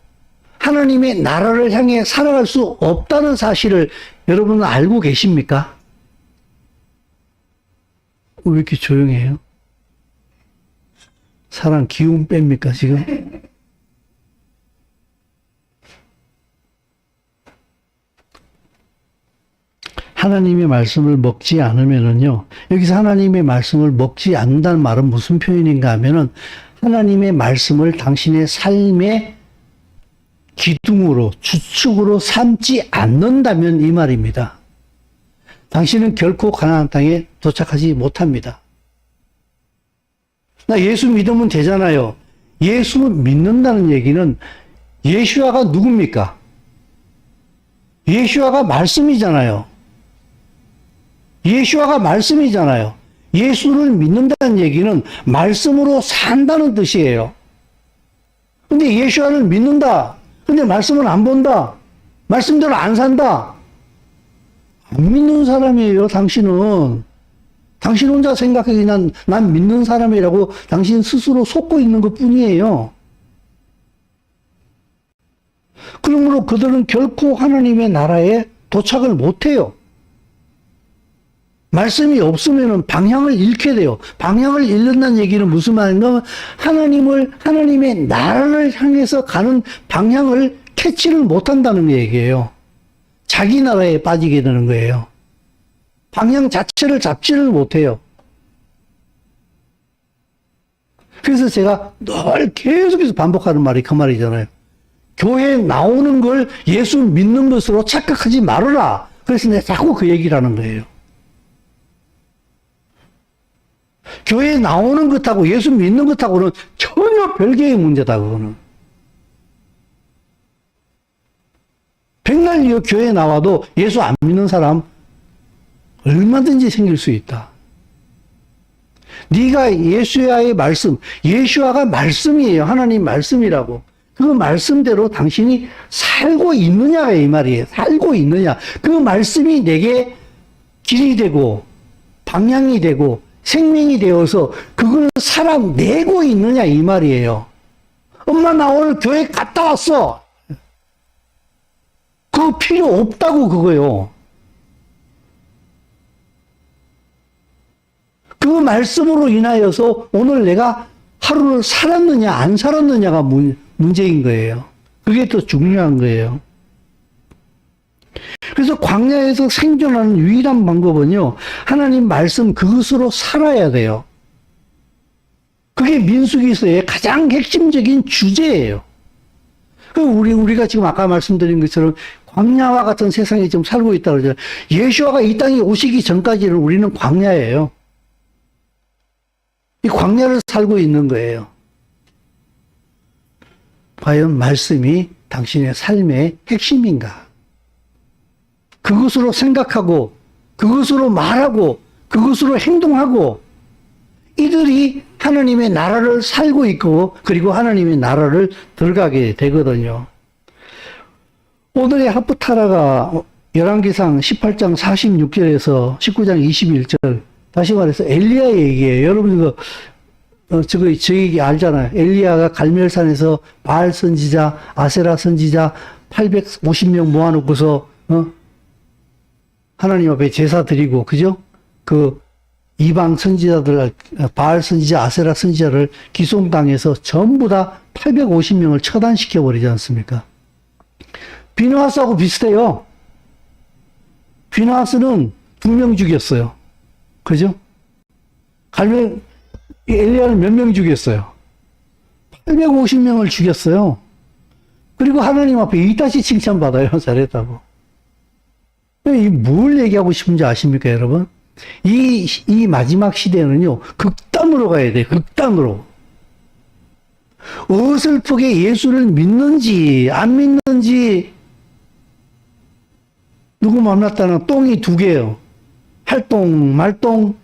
하나님의 나라를 향해 살아갈 수 없다는 사실을 여러분은 알고 계십니까? 왜 이렇게 조용해요? 사람 기운 뺍니까, 지금? 하나님의 말씀을 먹지 않으면은요, 여기서 하나님의 말씀을 먹지 않는다는 말은 무슨 표현인가 하면은, 하나님의 말씀을 당신의 삶의 기둥으로, 주축으로 삼지 않는다면 이 말입니다. 당신은 결코 가나안 땅에 도착하지 못합니다. 나 예수 믿으면 되잖아요. 예수 믿는다는 얘기는 예수아가 누굽니까? 예수아가 말씀이잖아요. 예수아가 말씀이잖아요. 예수를 믿는다는 얘기는 말씀으로 산다는 뜻이에요. 근데 예수아를 믿는다. 근데 말씀을 안 본다. 말씀대로 안 산다. 안 믿는 사람이에요, 당신은. 당신 혼자 생각하기 난 믿는 사람이라고 당신 스스로 속고 있는 것 뿐이에요. 그러므로 그들은 결코 하나님의 나라에 도착을 못해요. 말씀이 없으면 방향을 잃게 돼요. 방향을 잃는다는 얘기는 무슨 말인가? 하나님의 나라를 향해서 가는 방향을 캐치를 못한다는 얘기예요. 자기 나라에 빠지게 되는 거예요. 방향 자체를 잡지를 못해요. 그래서 제가 늘 계속해서 반복하는 말이 그 말이잖아요. 교회에 나오는 걸 예수 믿는 것으로 착각하지 말아라. 그래서 내가 자꾸 그 얘기를 하는 거예요. 교회에 나오는 것하고 예수 믿는 것하고는 전혀 별개의 문제다, 그거는. 백날 교회에 나와도 예수 안 믿는 사람 얼마든지 생길 수 있다. 네가 예수야의 말씀, 예수아가 말씀이에요. 하나님 말씀이라고. 그 말씀대로 당신이 살고 있느냐가 이 말이에요. 살고 있느냐. 그 말씀이 내게 길이 되고 방향이 되고 생명이 되어서 그걸 살아내고 있느냐 이 말이에요. 엄마 나 오늘 교회 갔다 왔어. 그거 필요 없다고 그거요. 그 말씀으로 인하여서 오늘 내가 하루를 살았느냐 안 살았느냐가 문제인 거예요. 그게 더 중요한 거예요. 그래서 광야에서 생존하는 유일한 방법은요, 하나님 말씀 그것으로 살아야 돼요. 그게 민수기서의 가장 핵심적인 주제예요. 우리가 지금 아까 말씀드린 것처럼 광야와 같은 세상에 지금 살고 있다고 그러잖아요. 예수아가 이 땅에 오시기 전까지는 우리는 광야예요. 이 광야를 살고 있는 거예요. 과연 말씀이 당신의 삶의 핵심인가? 그것으로 생각하고, 그것으로 말하고, 그것으로 행동하고, 이들이 하나님의 나라를 살고 있고, 그리고 하나님의 나라를 들어가게 되거든요. 오늘의 하프타라가 열왕기상 18장 46절에서 19장 21절, 다시 말해서 엘리야 얘기예요. 여러분 저 얘기 알잖아요. 엘리야가 갈멜산에서 바알 선지자, 아세라 선지자 850명 모아놓고서 하나님 앞에 제사 드리고, 그죠? 그 이방 선지자들, 바알 선지자, 아세라 선지자를 기송당해서 전부 다 850명을 처단시켜 버리지 않습니까? 비느하스하고 비슷해요. 비느하스는 2명 죽였어요. 그죠? 엘리야는 몇 명 죽였어요? 850명을 죽였어요. 그리고 하나님 앞에 이다시 칭찬받아요. 잘했다고. 뭘 얘기하고 싶은지 아십니까, 여러분? 이 마지막 시대는요, 극단 극단으로 가야 돼. 극단으로. 어설프게 예수를 믿는지 안 믿는지 누구 만났다는 똥이 두 개예요. 할똥 말똥,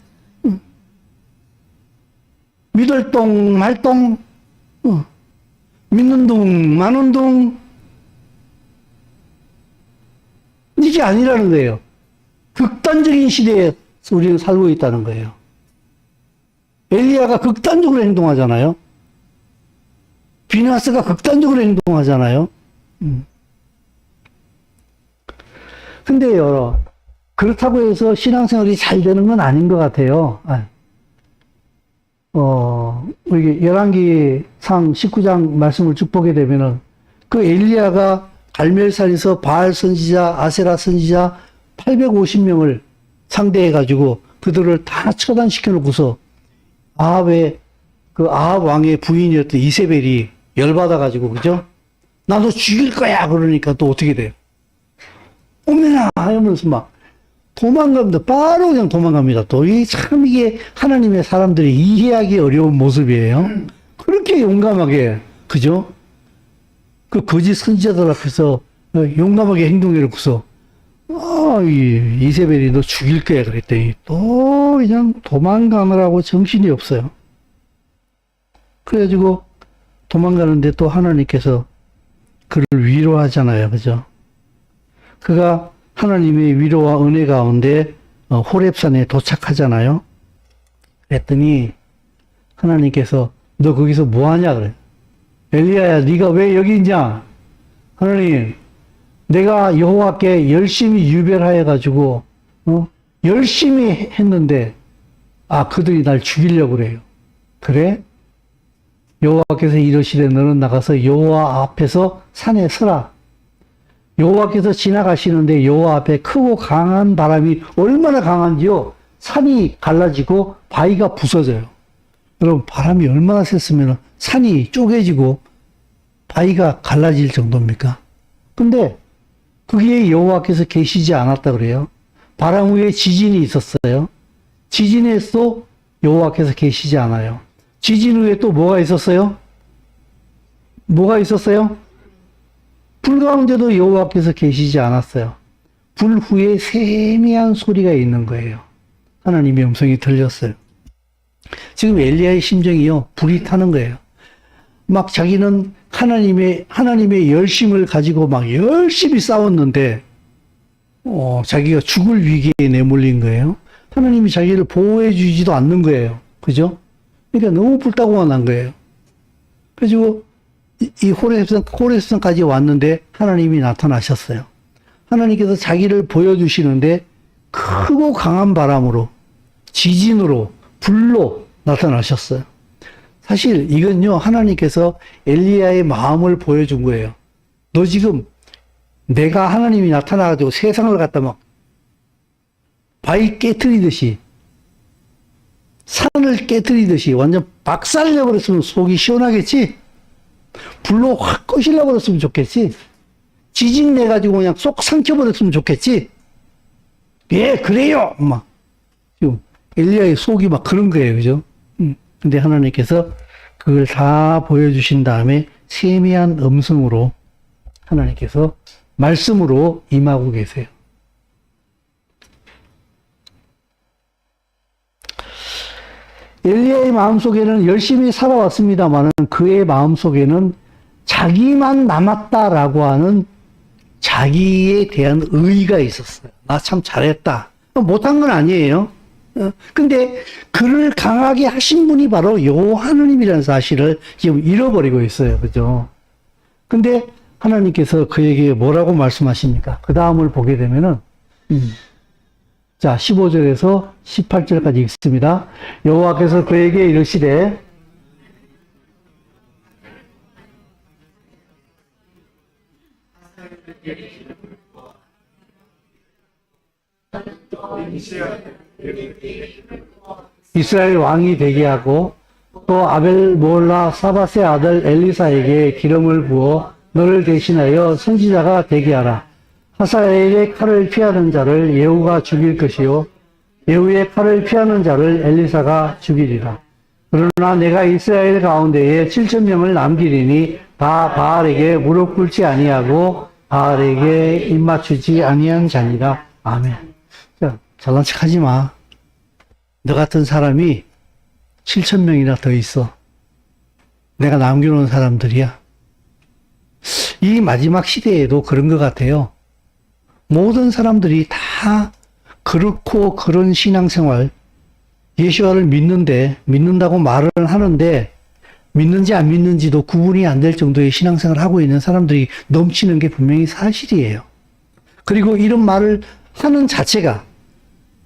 믿을 똥 말똥, 믿는 둥 마는 둥. 이게 아니라는 거예요. 극단적인 시대에 우리는 살고 있다는 거예요. 엘리야가 극단적으로 행동하잖아요. 비나스가 극단적으로 행동하잖아요. 근데요, 그렇다고 해서 신앙생활이 잘 되는 건 아닌 것 같아요. 이게 열왕기상 19장 말씀을 쭉 보게 되면은 그 엘리야가 갈멜산에서 바알 선지자, 아세라 선지자 850명을 상대해가지고 그들을 다 처단시켜 놓고서 그 아합 왕의 부인이었던 이세벨이 열받아가지고, 그죠? 나도 죽일 거야! 그러니까 또 어떻게 돼요? 오메나! 하면서 막 도망갑니다. 바로 그냥 도망갑니다. 또 이게 하나님의 사람들이 이해하기 어려운 모습이에요. 그렇게 용감하게, 그죠? 그 거짓 선지자들 앞에서 용감하게 행동해놓고서 이세벨이 너 죽일 거야 그랬더니 또 그냥 도망가느라고 정신이 없어요. 그래가지고 도망가는데 또 하나님께서 그를 위로하잖아요. 그죠? 그가 하나님의 위로와 은혜 가운데 호렙산에 도착하잖아요. 그랬더니 하나님께서 너 거기서 뭐 하냐 그래. 엘리야야 네가 왜 여기 있냐. 하나님 내가 여호와께 열심히 유별하여 가지고 열심히 했는데 그들이 날 죽이려고 그래요. 그래? 여호와께서 이르시되 너는 나가서 여호와 앞에서 산에 서라. 여호와께서 지나가시는데 여호와 앞에 크고 강한 바람이 얼마나 강한지요. 산이 갈라지고 바위가 부서져요. 여러분 바람이 얼마나 셌으면 산이 쪼개지고 바위가 갈라질 정도입니까? 근데 거기에 여호와께서 계시지 않았다 그래요. 바람 위에 지진이 있었어요. 지진에서 여호와께서 계시지 않아요. 지진 후에 또 뭐가 있었어요? 뭐가 있었어요? 불 가운데도 여호와께서 계시지 않았어요. 불 후에 세미한 소리가 있는 거예요. 하나님의 음성이 들렸어요. 지금 엘리야의 심정이요, 불이 타는 거예요. 막 자기는 하나님의 열심을 가지고 막 열심히 싸웠는데, 자기가 죽을 위기에 내몰린 거예요. 하나님이 자기를 보호해 주지도 않는 거예요. 그죠? 그러니까 너무 불타고만 난 거예요. 그래가지고 이 호렙산까지 왔는데 하나님이 나타나셨어요. 하나님께서 자기를 보여주시는데 크고 강한 바람으로, 지진으로, 불로 나타나셨어요. 사실 이건요, 하나님께서 엘리야의 마음을 보여준 거예요. 너 지금 내가 하나님이 나타나가지고 세상을 갖다 막 바위 깨트리듯이, 산을 깨트리듯이 완전 박살내고 그랬으면 속이 시원하겠지? 불로 확 꺼시려고 그랬으면 좋겠지? 지진 내가지고 그냥 쏙 삼켜버렸으면 좋겠지? 예, 그래요! 막. 지금 엘리야의 속이 막 그런 거예요. 그죠? 근데 하나님께서 그걸 다 보여주신 다음에 세미한 음성으로 하나님께서 말씀으로 임하고 계세요. 엘리야의 마음속에는 열심히 살아왔습니다만 그의 마음속에는 자기만 남았다라고 하는 자기에 대한 의의가 있었어요. 나 참 잘했다. 못한 건 아니에요. 근데 그를 강하게 하신 분이 바로 여호와 하나님이라는 사실을 지금 잃어버리고 있어요. 그죠? 근데 하나님께서 그에게 뭐라고 말씀하십니까? 그 다음을 보게 되면은, 자, 15절에서 18절까지 읽습니다. 여호와께서 그에게 이르시되, 이스라엘 왕이 되게 하고 또 아벨 모올라 사밧의 아들 엘리사에게 기름을 부어 너를 대신하여 선지자가 되게 하라. 하사엘의 칼을 피하는 자를 예후가 죽일 것이요 예후의 칼을 피하는 자를 엘리사가 죽이리라. 그러나 내가 이스라엘 가운데에 7천 명을 남기리니 다 바알에게 무릎 꿇지 아니하고 바알에게 입맞추지 아니한 자니라. 아멘. 자, 잘난 척 하지 마. 너 같은 사람이 7천 명이나 더 있어. 내가 남겨놓은 사람들이야. 이 마지막 시대에도 그런 것 같아요. 모든 사람들이 다 그렇고 그런 신앙생활, 예수와를 믿는다고 말을 하는데 믿는지 안 믿는지도 구분이 안 될 정도의 신앙생활을 하고 있는 사람들이 넘치는 게 분명히 사실이에요. 그리고 이런 말을 하는 자체가,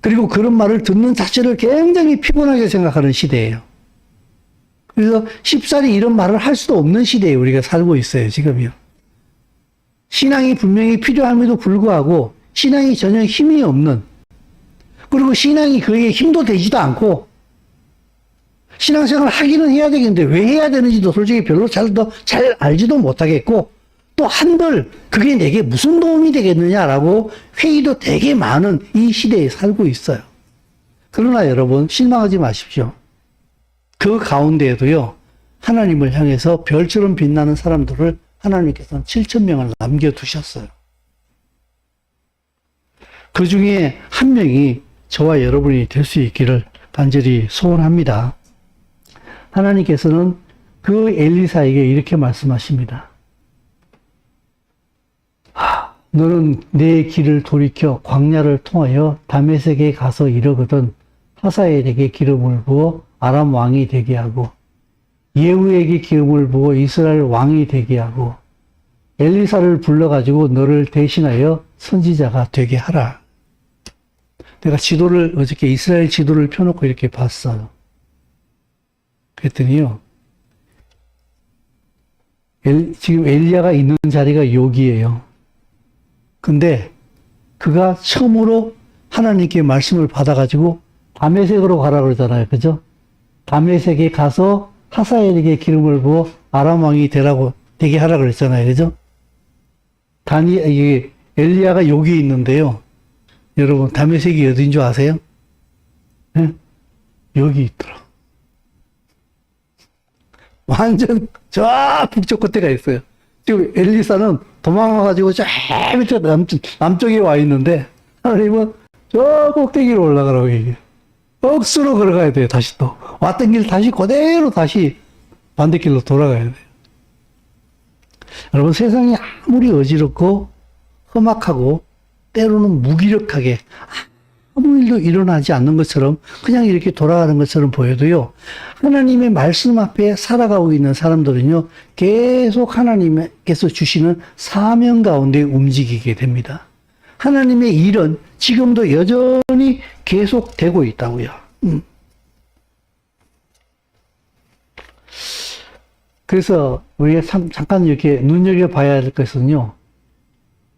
그리고 그런 말을 듣는 자체를 굉장히 피곤하게 생각하는 시대예요. 그래서 쉽사리 이런 말을 할 수도 없는 시대에 우리가 살고 있어요, 지금요. 신앙이 분명히 필요함에도 불구하고 신앙이 전혀 힘이 없는, 그리고 신앙이 그에게 힘도 되지도 않고, 신앙생활을 하기는 해야 되겠는데 왜 해야 되는지도 솔직히 별로 잘 알지도 못하겠고, 또 한들 그게 내게 무슨 도움이 되겠느냐라고 회의도 되게 많은 이 시대에 살고 있어요. 그러나 여러분, 실망하지 마십시오. 그 가운데에도요, 하나님을 향해서 별처럼 빛나는 사람들을 하나님께서는 7천 명을 남겨두셨어요. 그 중에 한 명이 저와 여러분이 될 수 있기를 간절히 소원합니다. 하나님께서는 그 엘리사에게 이렇게 말씀하십니다. 너는 내 길을 돌이켜 광야를 통하여 다메섹에 가서 이르거든 하사엘에게 기름을 부어 아람 왕이 되게 하고 예후에게 기름을 부어 이스라엘 왕이 되게 하고 엘리사를 불러가지고 너를 대신하여 선지자가 되게 하라. 내가 어저께 이스라엘 지도를 펴놓고 이렇게 봤어요. 그랬더니요, 지금 엘리야가 있는 자리가 여기예요. 근데 그가 처음으로 하나님께 말씀을 받아가지고 다메섹으로 가라 그러잖아요. 그죠? 다메섹에 가서 하사엘에게 기름을 부어 아람 왕이 되게 하라 그랬잖아요. 그죠? 엘리야가 여기 있는데요. 여러분, 다메섹이 어딘 줄 아세요? 네? 여기 있더라. 완전 저 북쪽 끝에가 있어요. 지금 엘리사는 도망가가지고 저 밑에 남쪽에 와 있는데, 하나님은 저 꼭대기로 올라가라고 얘기해요. 억수로 걸어가야 돼요, 다시 또. 왔던 길 다시 그대로 다시 반대길로 돌아가야 돼요. 여러분, 세상이 아무리 어지럽고 험악하고 때로는 무기력하게 아무 일도 일어나지 않는 것처럼 그냥 이렇게 돌아가는 것처럼 보여도요, 하나님의 말씀 앞에 살아가고 있는 사람들은요, 계속 하나님께서 주시는 사명 가운데 움직이게 됩니다. 하나님의 일은 지금도 여전히 계속되고 있다고요. 그래서 우리가 잠깐 이렇게 눈여겨봐야 할 것은요,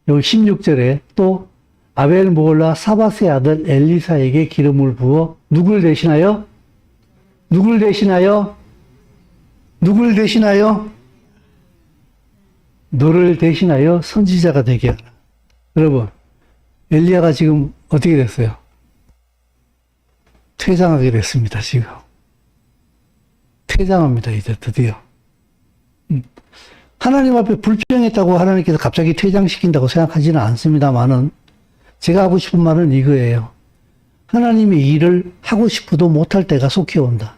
여기 16절에 또 아벨 모홀라 사바스의 아들 엘리사에게 기름을 부어 누굴 대신하여? 누굴 대신하여? 누굴 대신하여? 너를 대신하여 선지자가 되게 하라. 여러분, 엘리야가 지금 어떻게 됐어요? 퇴장하게 됐습니다, 지금. 퇴장합니다, 이제 드디어. 하나님 앞에 불평했다고 하나님께서 갑자기 퇴장시킨다고 생각하지는 않습니다만은, 제가 하고 싶은 말은 이거예요. 하나님의 일을 하고 싶어도 못할 때가 속히 온다.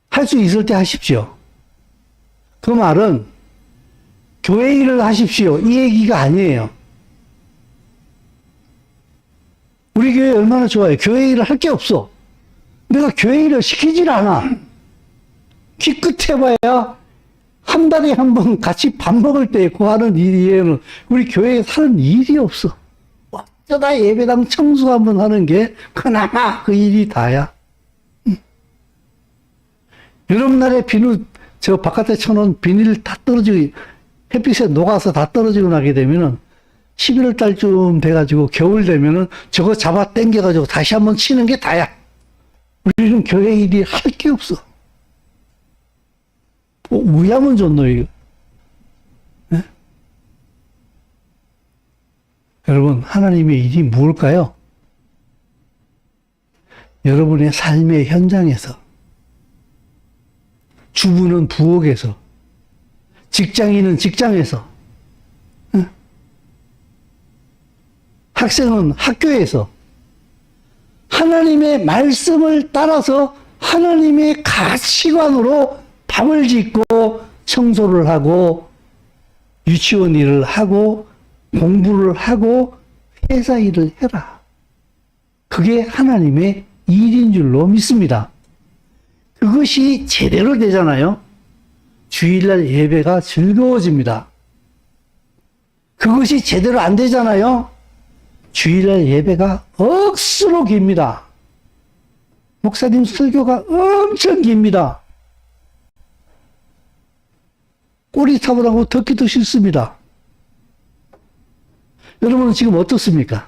할 수 있을 때 하십시오. 그 말은 교회 일을 하십시오, 이 얘기가 아니에요. 우리 교회 얼마나 좋아요. 교회 일을 할 게 없어. 내가 교회 일을 시키질 않아. 기껏해봐야 한 달에 한 번 같이 밥 먹을 때 구하는 일 이외에는 우리 교회에 사는 일이 없어. 어쩌다 예배당 청소 한번 하는 게 그나마 그 일이 다야. 여름날에 저 바깥에 쳐놓은 비닐 다 떨어지고, 햇빛에 녹아서 다 떨어지고 나게 되면은 11월 달쯤 돼가지고 겨울 되면은 저거 잡아 당겨가지고 다시 한번 치는 게 다야. 우리는 교회 일이 할 게 없어. 우야면 좋노, 이거. 네? 여러분, 하나님의 일이 무엇일까요? 여러분의 삶의 현장에서, 주부는 부엌에서, 직장인은 직장에서, 학생은 학교에서 하나님의 말씀을 따라서 하나님의 가치관으로 밥을 짓고 청소를 하고 유치원 일을 하고 공부를 하고 회사 일을 해라. 그게 하나님의 일인 줄로 믿습니다. 그것이 제대로 되잖아요. 주일날 예배가 즐거워집니다. 그것이 제대로 안 되잖아요. 주일날 예배가 억수로 깁니다. 목사님 설교가 엄청 깁니다. 꼬리타분하고 듣기도 싫습니다. 여러분은 지금 어떻습니까?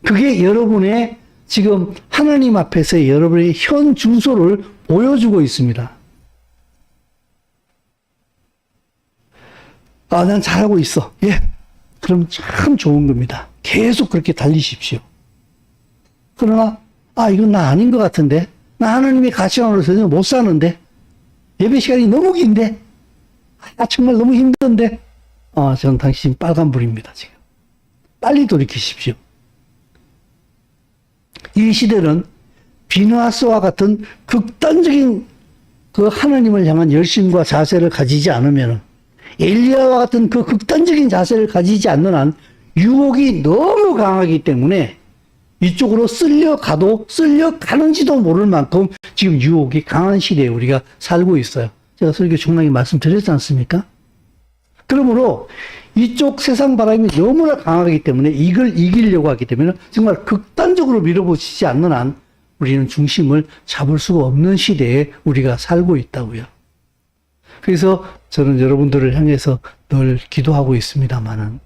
그게 여러분의 지금 하나님 앞에서 여러분의 현 주소를 보여주고 있습니다. 아, 난 잘하고 있어. 예. 그럼 참 좋은 겁니다. 계속 그렇게 달리십시오. 그러나, 아, 이건 나 아닌 것 같은데? 나 하나님의 가치관으로 전혀 못 사는데? 예배 시간이 너무 긴데? 아, 정말 너무 힘든데? 전 당신 빨간불입니다, 지금. 빨리 돌이키십시오. 이 시대는 비느하스와 같은 극단적인 그 하나님을 향한 열심과 자세를 가지지 않으면, 엘리야와 같은 그 극단적인 자세를 가지지 않는 한 유혹이 너무 강하기 때문에 이쪽으로 쓸려가는지도 모를 만큼 지금 유혹이 강한 시대에 우리가 살고 있어요. 제가 설교 중간에 말씀드렸지 않습니까? 그러므로 이쪽 세상 바람이 너무나 강하기 때문에 이걸 이기려고 하기 때문에 정말 극단적으로 밀어붙이지 않는 한 우리는 중심을 잡을 수가 없는 시대에 우리가 살고 있다고요. 그래서 저는 여러분들을 향해서 늘 기도하고 있습니다만은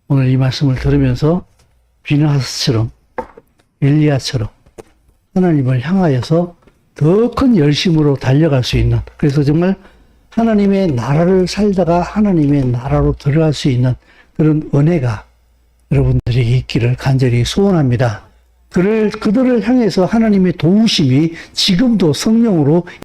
오늘 이 말씀을 들으면서 비느하스처럼 엘리야처럼 하나님을 향하여서 더 큰 열심으로 달려갈 수 있는, 그래서 정말 하나님의 나라를 살다가 하나님의 나라로 들어갈 수 있는 그런 은혜가 여러분들에게 있기를 간절히 소원합니다. 그들을 향해서 하나님의 도우심이 지금도 성령으로